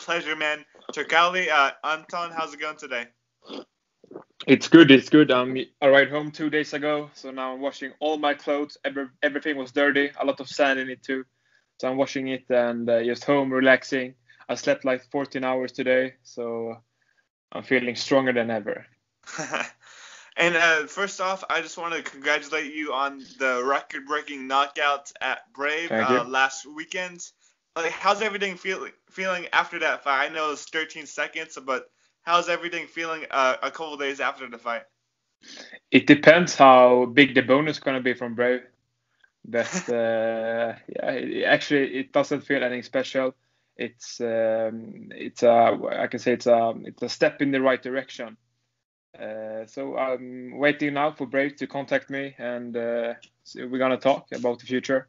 Pleasure Man Turkalj. Anton, how's it going today? It's good. It's good. I arrived home 2 days ago, so now I'm washing all my clothes. Everything was dirty, a lot of sand in it too. So I'm washing it and just home relaxing. I slept like 14 hours today, so I'm feeling stronger than ever. And first off, I just want to congratulate you on the record-breaking knockout at Brave Thank you. last weekend. Like, how's everything feeling after that fight? I know it's 13 seconds, but how's everything feeling a couple days after the fight? It depends how big the bonus is gonna be from Brave, but yeah, it doesn't feel anything special. It's I can say it's a step in the right direction. So I'm waiting now for Brave to contact me, and so we're gonna talk about the future.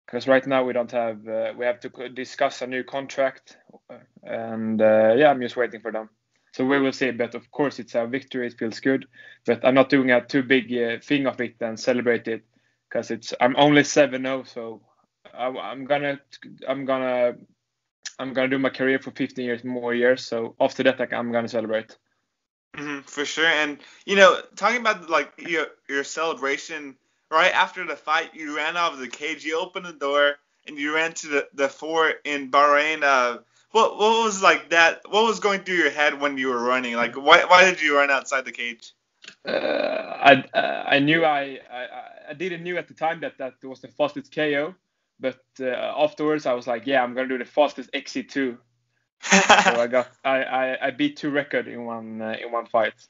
Because right now we don't have, we have to discuss a new contract, and yeah, I'm just waiting for them. So we will see. But of course, it's a victory. It feels good. But I'm not doing a too big thing of it and celebrate it, because I'm only 7-0. So I'm gonna do my career for 15 more years. So after that, I'm gonna celebrate. For sure. And talking about like your celebration right after the fight, you ran out of the cage, you opened the door, and you ran to the fort in Bahrain. What was like that? What was going through your head when you were running? Like, why did you run outside the cage? I knew I didn't knew at the time that was the fastest KO, but afterwards I was like, yeah, I'm gonna do the fastest exit too. So I beat two record in one fight.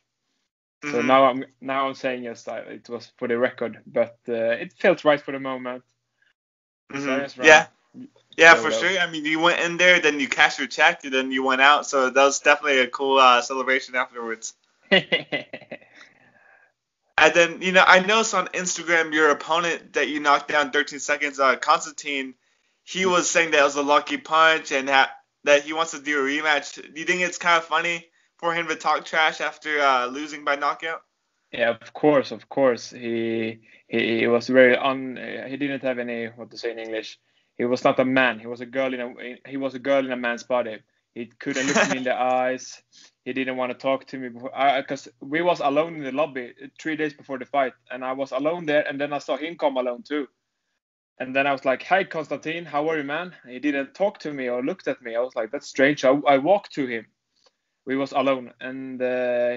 So now I'm saying yes, it was for the record, but it felt right for the moment. So I just ran. Yeah, for sure. I mean, you went in there, then you cashed your check, and then you went out. So that was definitely a cool celebration afterwards. And then, I noticed on Instagram your opponent that you knocked down 13 seconds, Konstantin, he was saying that it was a lucky punch and that he wants to do a rematch. Do you think it's kind of funny for him to talk trash after losing by knockout? Yeah, of course, of course. He was very he didn't have any what to say in English. He was not a man. He was a girl in a man's body. He couldn't look me in the eyes. He didn't want to talk to me because we was alone in the lobby 3 days before the fight, and I was alone there, and then I saw him come alone too. And then I was like, "Hi, Konstantin, how are you, man?" He didn't talk to me or looked at me. I was like, "That's strange." I walked to him. We was alone, and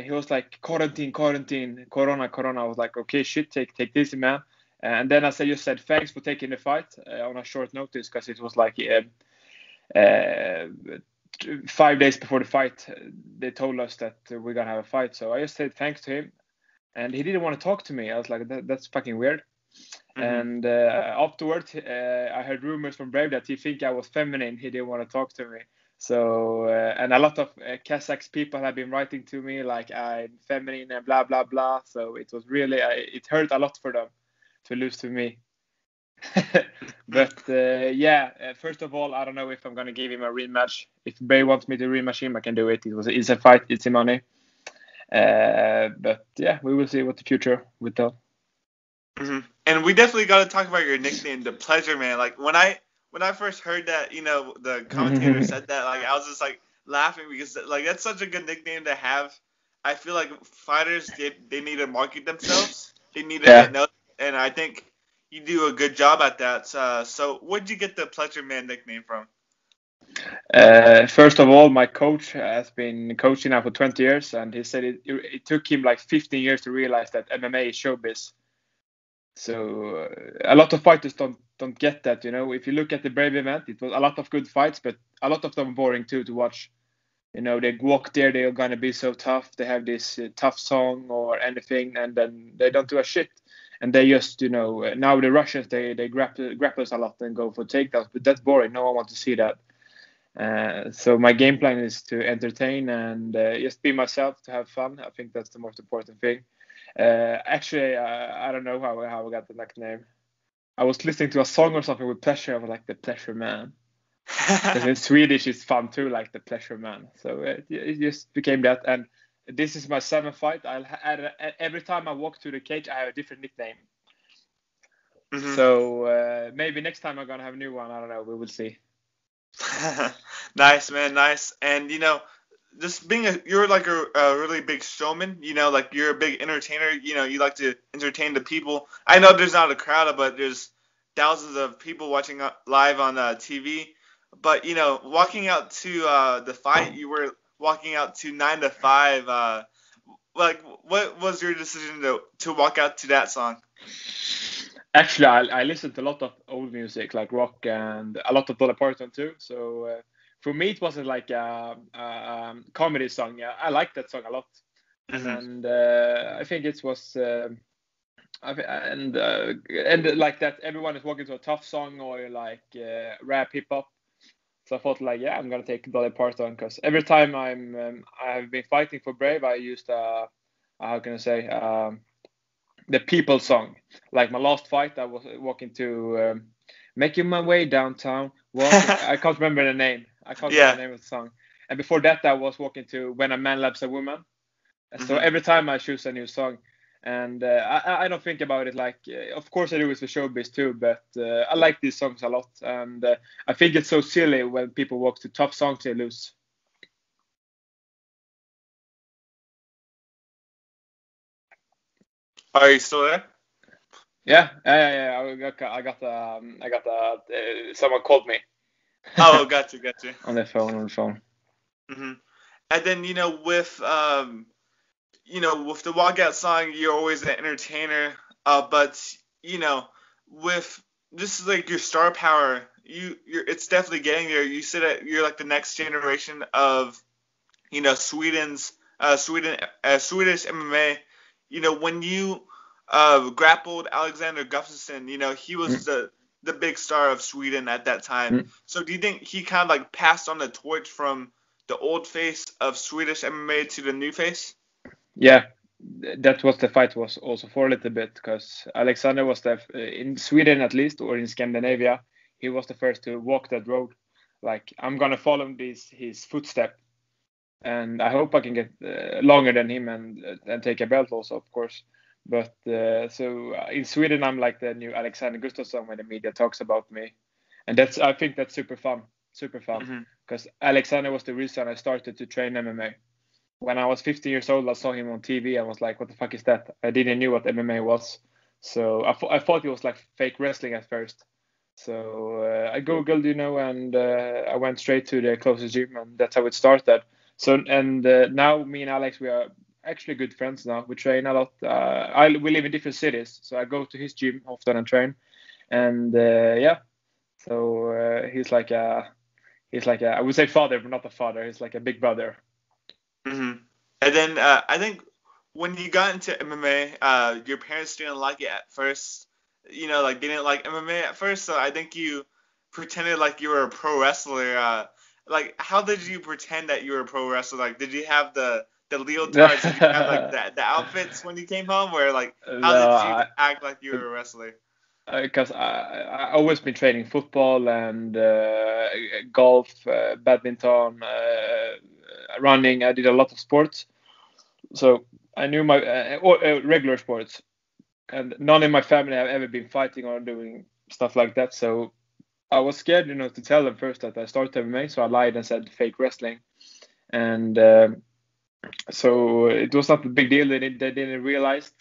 he was like, quarantine, corona. I was like, okay, shit, take this, man. And then just said thanks for taking the fight on a short notice, because it was like 5 days before the fight. They told us that we're gonna have a fight, so I just said thanks to him, and he didn't want to talk to me. I was like, that's fucking weird. And afterwards, I heard rumors from Brave that he think I was feminine. He didn't want to talk to me. So and a lot of Kazakh people have been writing to me like I'm feminine and blah blah blah. So it was really it hurt a lot for them to lose to me. But first of all, I don't know if I'm gonna give him a rematch. If Brave wants me to rematch him, I can do it. It's a fight. It's money. But yeah, we will see what the future will tell. And we definitely got to talk about your nickname, the Pleasure Man. Like when I first heard that, the commentator said that, like I was just like laughing because like that's such a good nickname to have. I feel like fighters they need to market themselves. They need to get noticed, and I think you do a good job at that. So where'd you get the Pleasure Man nickname from? First of all, my coach has been coaching now for 20 years, and he said it took him like 15 years to realize that MMA is showbiz. So a lot of fighters don't get that. If you look at the Brave event, it was a lot of good fights, but a lot of them boring too to watch. They walk there, they're gonna be so tough. They have this tough song or anything, and then they don't do a shit. And they just, now the Russians they grapples a lot and go for takedowns, but that's boring. No one wants to see that. So my game plan is to entertain and just be myself, to have fun. I think that's the most important thing. Actually, I don't know how I got the nickname. I was listening to a song or something with Pleasure. I was like, the Pleasure Man. Because in Swedish it's fun too, like the Pleasure Man. So it just became that. And this is my 7th fight. Every time I walk to the cage, I have a different nickname. So maybe next time I'm gonna have a new one. I don't know. We will see. Nice, man, nice. And just you're like a really big showman. Like you're a big entertainer. You like to entertain the people. I know there's not a crowd, but there's thousands of people watching live on TV. But walking out to the fight, you were walking out to 9 to 5. Like, what was your decision to walk out to that song? Actually, I listened to a lot of old music, like rock, and a lot of Dolly Parton too. So for me, it wasn't like a comedy song. Yeah, I liked that song a lot, Hmm. and I think it was, and like that, everyone is walking to a tough song or like rap, hip hop. So I thought like, yeah, I'm gonna take Dolly Parton because every time I've been fighting for Brave, I used how can I say the people song. Like my last fight, I was walking to making my way downtown. Walking, I can't remember the name. I can't remember Yeah. the name of the song. And before that, I was walking to When a Man Loves a Woman. So Hmm. every time I choose a new song, and I don't think about it like, of course I do it for showbiz too, but I like these songs a lot, and I think it's so silly when people walk to tough songs they lose. Are you still there? Yeah, yeah. I got someone called me Oh, gotcha. on the phone on the phone. Hmm. And then with the walkout song, you're always an entertainer. But with this is like your star power. It's definitely getting there. You said that you're like the next generation of Swedish MMA. When you grappled Alexander Gustafson, he was Mm, the big star of Sweden at that time. mm. So do you think he kind of like passed on the torch from the old face of Swedish MMA to the new face? Yeah, that was the fight was also for a little bit because Alexander was the in Sweden at least or in Scandinavia, he was the first to walk that road. Like I'm gonna follow his footstep, and I hope I can get longer than him and take a belt also, of course. But in Sweden, I'm like the new Alexander Gustafsson when the media talks about me, and I think that's super fun, Hmm. because Alexander was the reason I started to train MMA. When I was 15 years old, I saw him on TV. I was like, what the fuck is that? I didn't know what MMA was. So I thought it was like fake wrestling at first. So I Googled, and I went straight to the closest gym, and that's how it started. So, and now me and Alex, we are actually good friends now. We train a lot. We live in different cities, so I go to his gym often and train. And yeah, so he's like a I would say father, but not a father. He's like a big brother. Hmm. And then I think when you got into MMA, your parents didn't like it at first. Like they didn't like MMA at first, so I think you pretended like you were a pro wrestler. Like, how did you pretend that you were a pro wrestler? Like, did you have the leotards? Did you have like the outfits when you came home? Where like, how did you No, act like you were a wrestler? because I always been training football and golf, badminton, running. I did a lot of sports, so I knew my regular sports, and none in my family have ever been fighting or doing stuff like that. So I was scared, to tell them first that I started MMA. So I lied and said fake wrestling, and so it was not a big deal. They didn't realize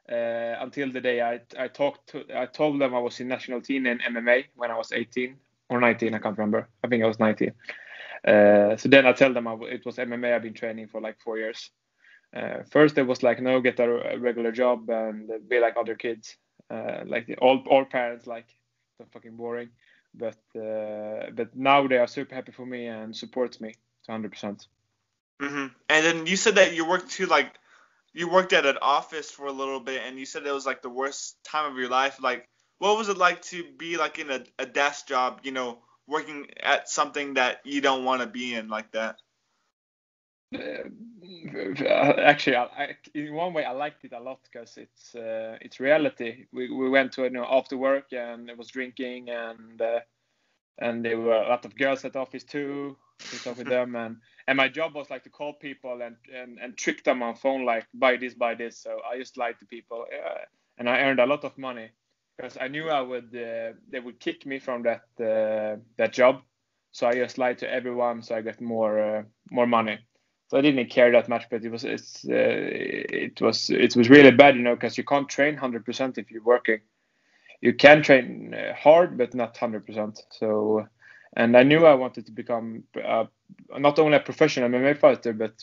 until the day I told them I was in national team in MMA when I was 18 or 19. I can't remember. I think I was 19. So then I tell them it was MMA. I've been training for like 4 years. First it was like, no, get a regular job and be like other kids, like all parents, like so fucking boring. But now they are super happy for me and supports me to 100%. Hmm. And then you said that you worked at an office for a little bit, and you said it was like the worst time of your life. Like, what was it like to be like in a desk job, working at something that you don't want to be in like that? Actually, in one way, I liked it a lot because it's reality. We went to after work and it was drinking and there were a lot of girls at the office too. To talk with them and my job was like to call people and trick them on phone like buy this. So I just lied to people and I earned a lot of money because I knew I would they would kick me from that job. So I just lied to everyone so I got more money. So I didn't care that much, but it was really bad, because you can't train 100% if you're working. You can train hard, but not 100%. So, and I knew I wanted to become not only a professional MMA fighter, but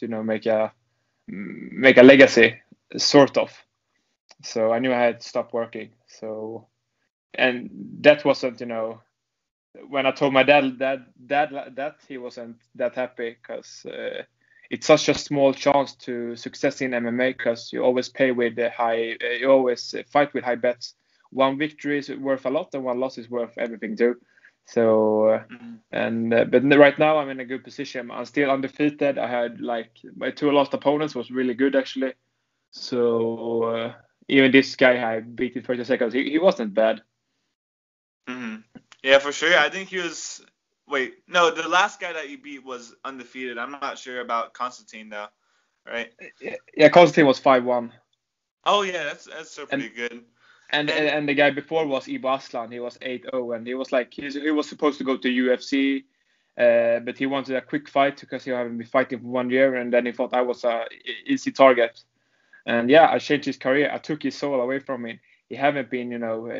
make a legacy, sort of. So I knew I had to stop working. So, and that wasn't, when I told my dad that, he wasn't that happy, because it's such a small chance to success in MMA, because you always pay with you always fight with high bets. One victory is worth a lot, and one loss is worth everything too. So, but right now I'm in a good position. I'm still undefeated. I had my 2 last opponents was really good actually. So even this guy I beat in 30 seconds, he wasn't bad. Mm-hmm. Yeah, for sure. I think he was. Wait, no, the last guy that you beat was undefeated. I'm not sure about Konstantin though, right? Yeah, Konstantin was 5-1. Oh yeah, that's still pretty good. And the guy before was Ibo Aslan. He was 8-0, and he was he was supposed to go to UFC, but he wanted a quick fight because he hadn't been fighting for 1 year, and then he thought I was a easy target. And yeah, I changed his career. I took his soul away from him. He haven't been,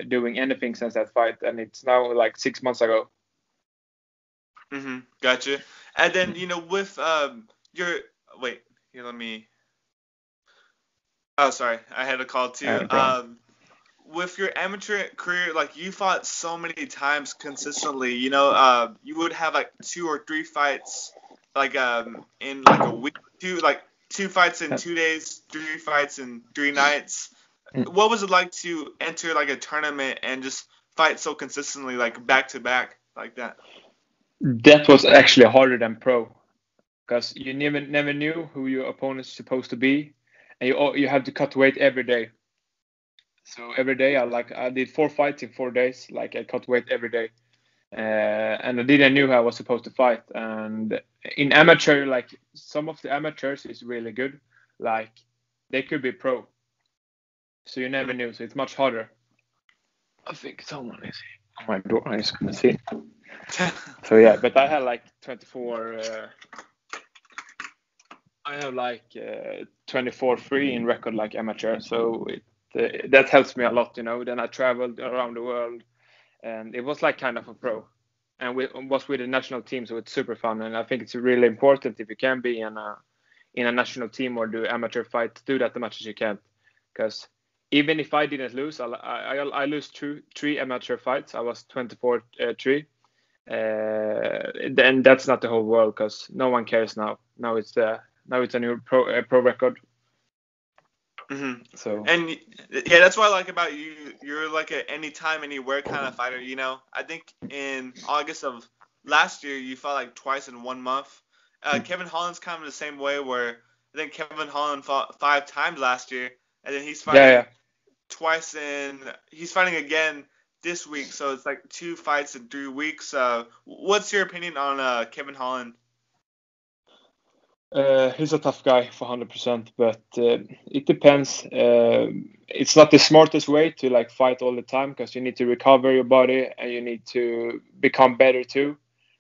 doing anything since that fight, and it's now 6 months ago. Gotcha. And then with your here, let me. Oh, sorry, I had a call too. With your amateur career, you fought so many times consistently. You would have 2 or 3 fights, in a week, 2 fights in 2 days, 3 fights in 3 nights. What was it like to enter a tournament and just fight so consistently, back to back like that? That was actually harder than pro, because you never knew who your opponent's supposed to be, and you have to cut weight every day. So every day I did 4 fights in 4 days. I cut weight every day, and I didn't know who I was supposed to fight. And in amateur, some of the amateurs is really good, they could be pro. So you never knew. So it's much harder. I think someone is on my door. I'm just gonna see. So yeah, but I had 24. I have 24-3 in record amateur. So that helps me a lot, Then I traveled around the world, and it was kind of a pro, and we was with the national team, so it's super fun. And I think it's really important, if you can be in a national team or do amateur fight, do that as much as you can, because even if I didn't lose, I lose 3 amateur fights. I was 24-3. Then that's not the whole world, because no one cares now. Now it's a new pro record. So, and yeah, that's what I like about you. You're a anytime, anywhere kind of fighter. I think in August of last year you fought twice in 1 month. Kevin Holland's kind of the same way, where I think Kevin Holland fought 5 times last year, and then he's fighting twice he's fighting again this week. So it's 2 fights in 3 weeks. What's your opinion on Kevin Holland? He's a tough guy for 100%, but it depends. It's not the smartest way to fight all the time, because you need to recover your body and you need to become better too.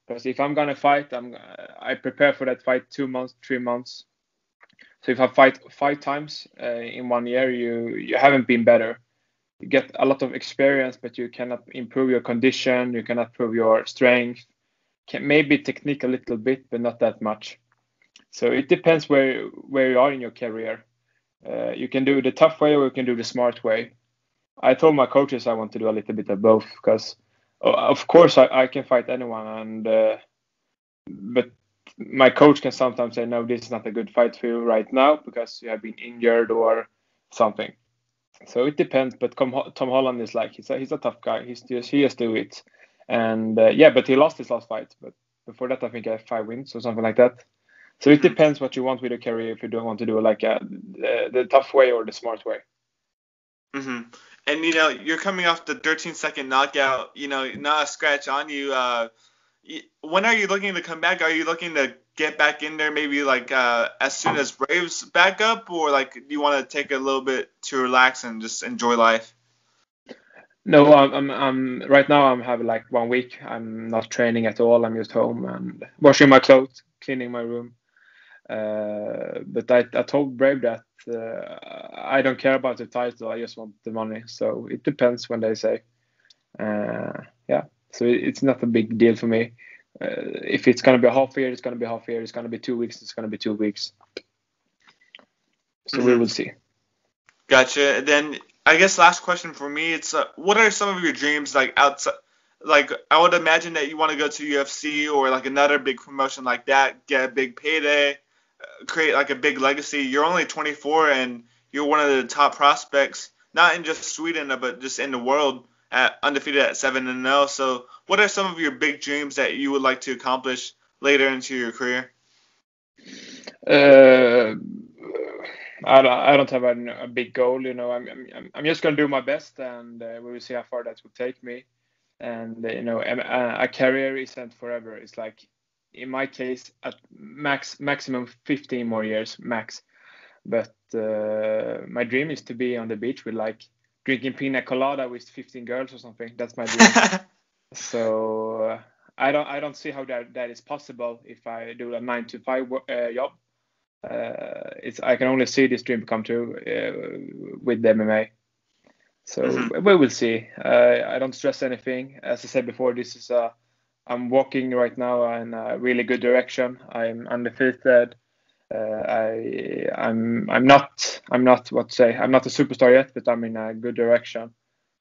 Because if I'm gonna fight, I prepare for that fight 2 months, 3 months. So if I fight 5 times in 1 year, you haven't been better. You get a lot of experience, but you cannot improve your condition. You cannot improve your strength. Maybe technique a little bit, but not that much. So it depends where you are in your career. You can do the tough way, or you can do the smart way. I told my coaches I want to do a little bit of both, because of course I can fight anyone, but my coach can sometimes say, no, this is not a good fight for you right now because you have been injured or something. So it depends. But Tom Holland is he's a tough guy. He just do it, and but he lost his last fight. But before that, I think he had 5 wins or something like that. So it depends what you want with your career, if you don't want to do the tough way or the smart way. And you're coming off the 13-second knockout. Not a scratch on you. When are you looking to come back? Are you looking to get back in there maybe as soon as Braves back up, or do you want to take a little bit to relax and just enjoy life? No, I'm right now. I'm having like 1 week. I'm not training at all. I'm just home and washing my clothes, cleaning my room. But I told Brave that I don't care about the title. I just want the money. So it depends when they say. Yeah. So it's not a big deal for me. If it's gonna be a half year, it's gonna be half year. It's gonna be 2 weeks. It's gonna be 2 weeks. So we will see. Gotcha. And then I guess last question for me, it's what are some of your dreams like outside? Like I would imagine that you want to go to UFC or like another big promotion like that, get a big payday, create like a big legacy. You're only 24 and you're one of the top prospects, not in just Sweden but just in the world, at undefeated at 7-0. So what are some of your big dreams that you would like to accomplish later into your career? I don't have a big goal, you know. I'm just gonna do my best, and we will see how far that will take me. And you know, a career isn't forever. It's like, in my case, at maximum 15 more years max. But my dream is to be on the beach with like drinking pina colada with 15 girls or something. That's my dream. So I don't see how that is possible if I do a 9 to 5 job. I can only see this dream come true with the MMA. So we will see. I don't stress anything. As I said before, I'm walking right now in a really good direction. I'm undefeated. I'm not what to say. I'm not a superstar yet, but I'm in a good direction.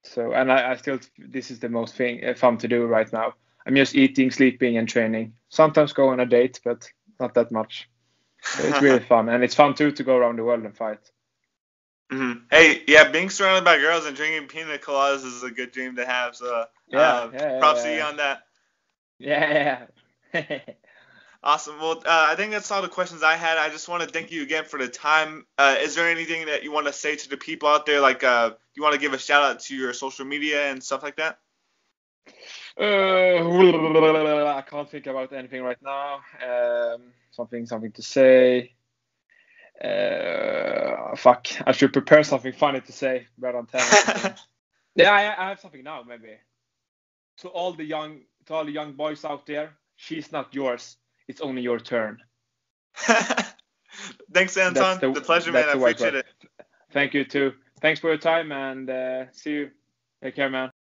So, and I still, this is the most fun to do right now. I'm just eating, sleeping, and training. Sometimes go on a date, but not that much. So it's really fun, and it's fun too to go around the world and fight. Hey, yeah, being surrounded by girls and drinking pina coladas is a good dream to have. So, props to you on that. Yeah. Awesome. Well, I think that's all the questions I had. I just want to thank you again for the time. Is there anything that you want to say to the people out there? Like, you want to give a shout out to your social media and stuff like that? I can't think about anything right now. Something to say. Fuck. I should prepare something funny to say rather than tell anything. Yeah, I have something now. Maybe to all the young boys out there, she's not yours. It's only your turn. Thanks, Anton. The pleasure, man. I appreciate it. Thank you too. Thanks for your time, and see you. Take care, man.